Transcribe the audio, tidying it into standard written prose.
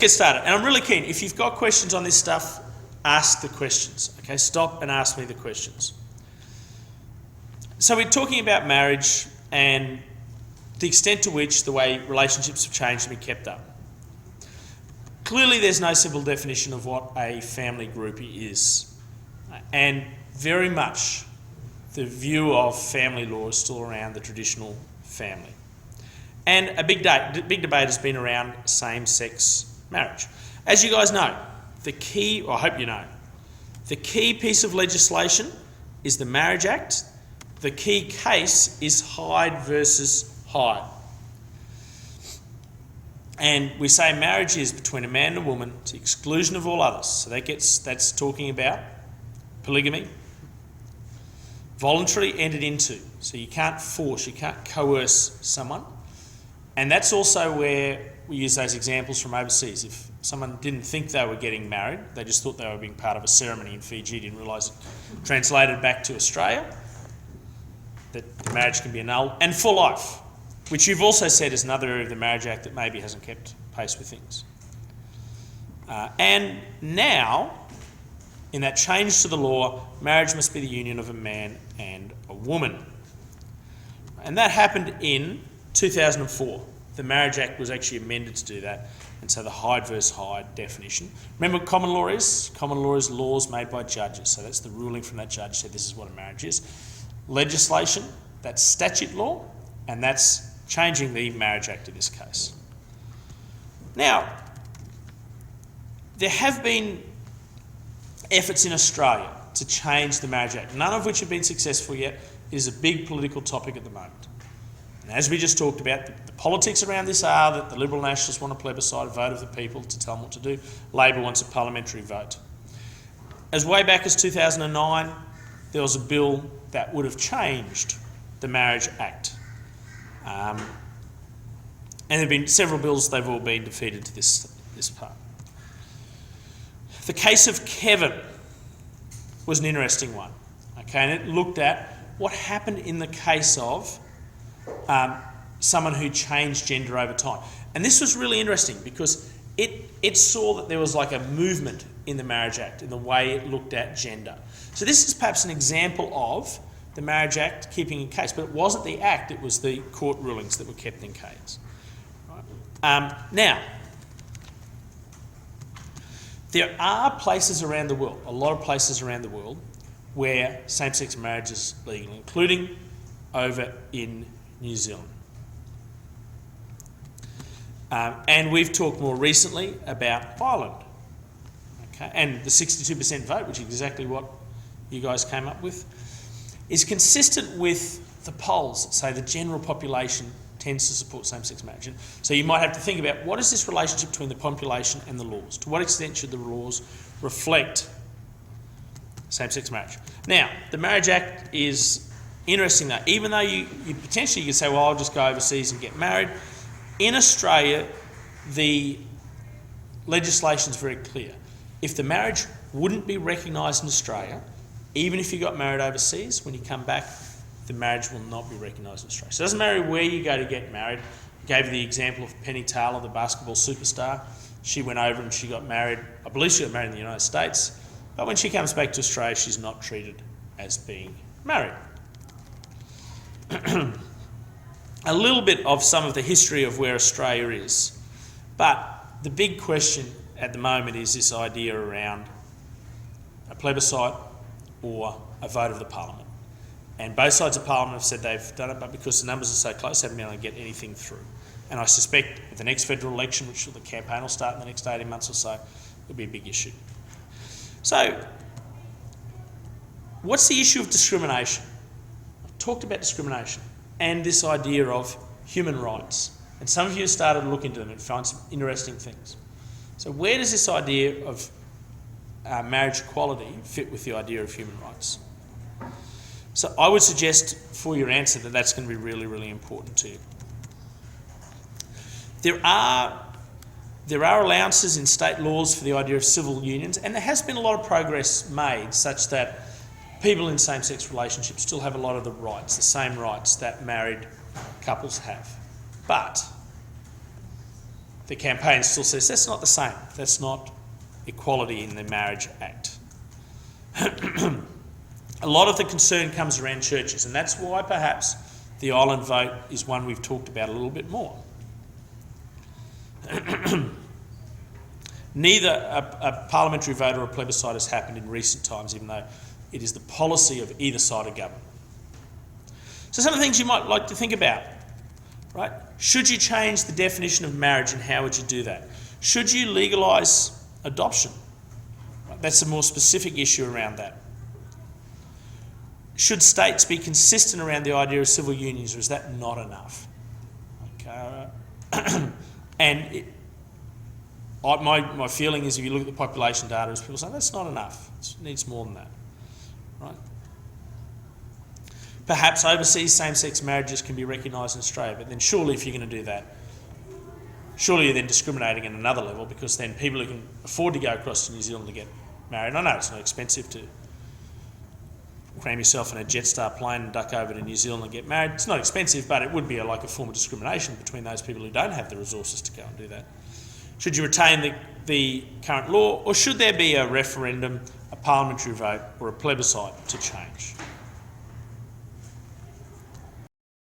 Get started. And I'm really keen, if you've got questions on this stuff, ask the questions. Okay, stop and ask me the questions. So we're talking about marriage and the extent to which the way relationships have changed and been kept up. Clearly there's no simple definition of what a family groupie is. And very much the view of family law is still around the traditional family. And a big debate has been around same-sex marriage. As you guys know, the key, or I hope you know, the key piece of legislation is the Marriage Act. The key case is Hyde versus Hyde. And we say marriage is between a man and a woman to the exclusion of all others. So that's talking about polygamy, voluntarily entered into. So you can't force, you can't coerce someone. And that's also where we use those examples from overseas. If someone didn't think they were getting married, they just thought they were being part of a ceremony in Fiji, didn't realise it translated back to Australia, that the marriage can be annulled, and for life, which you've also said is another area of the Marriage Act that maybe hasn't kept pace with things. And now, in that change to the law, marriage must be the union of a man and a woman. And that happened in 2004. The Marriage Act was actually amended to do that, and so the Hyde versus Hyde definition. Remember what common law is? Common law is laws made by judges, so that's the ruling from that judge said this is what a marriage is. Legislation, that's statute law, and that's changing the Marriage Act in this case. Now, there have been efforts in Australia to change the Marriage Act, none of which have been successful yet. It is a big political topic at the moment. And as we just talked about, the politics around this are that the Liberal Nationalists want a plebiscite, a vote of the people to tell them what to do. Labor wants a parliamentary vote. As way back as 2009, there was a bill that would have changed the Marriage Act. And there have been several bills, they've all been defeated to this part. The case of Kevin was an interesting one, okay, and it looked at what happened in the case of someone who changed gender over time. And this was really interesting because it saw that there was like a movement in the Marriage Act in the way it looked at gender. So this is perhaps an example of the Marriage Act keeping in case, but it wasn't the Act, it was the court rulings that were kept in case. Right. Now, there are places around the world, a lot of places around the world, where same-sex marriage is legal, including over in New Zealand. And we've talked more recently about Ireland, okay? And the 62% vote, which is exactly what you guys came up with, is consistent with the polls that say the general population tends to support same-sex marriage. And so you might have to think about what is this relationship between the population and the laws? To what extent should the laws reflect same-sex marriage? Now, the Marriage Act is interesting though. Even though you potentially could say, well, I'll just go overseas and get married. In Australia, the legislation is very clear. If the marriage wouldn't be recognised in Australia, even if you got married overseas, when you come back, the marriage will not be recognised in Australia. So it doesn't matter where you go to get married. I gave you the example of Penny Taylor, the basketball superstar. She went over and she got married. I believe she got married in the United States. But when she comes back to Australia, she's not treated as being married. A little bit of some of the history of where Australia is. But the big question at the moment is this idea around a plebiscite or a vote of the Parliament. And both sides of Parliament have said they've done it, but because the numbers are so close, they haven't been able to get anything through. And I suspect at the next federal election, which the campaign will start in the next 18 months or so, it'll be a big issue. So, what's the issue of discrimination? I've talked about discrimination and this idea of human rights. And some of you have started to look into them and find some interesting things. So where does this idea of marriage equality fit with the idea of human rights? So I would suggest for your answer that that's going to be really, really important to you. There are allowances in state laws for the idea of civil unions, and there has been a lot of progress made such that people in same-sex relationships still have a lot of the rights, the same rights that married couples have. But the campaign still says that's not the same. That's not equality in the Marriage Act. A lot of the concern comes around churches, and that's why perhaps the Ireland vote is one we've talked about a little bit more. Neither a parliamentary vote or a plebiscite has happened in recent times, even though it is the policy of either side of government. So some of the things you might like to think about, right? Should you change the definition of marriage, and how would you do that? Should you legalise adoption? Right? That's a more specific issue around that. Should states be consistent around the idea of civil unions, or is that not enough? Okay. And my feeling is, if you look at the population data, is people say that's not enough. It needs more than that. Right? Perhaps overseas same-sex marriages can be recognised in Australia, but then surely if you're going to do that, surely you're then discriminating at another level, because then people who can afford to go across to New Zealand to get married, I know it's not expensive to cram yourself in a Jetstar plane and duck over to New Zealand and get married. It's not expensive, but it would be like a form of discrimination between those people who don't have the resources to go and do that. Should you retain the current law, or should there be a referendum, a parliamentary vote, or a plebiscite to change?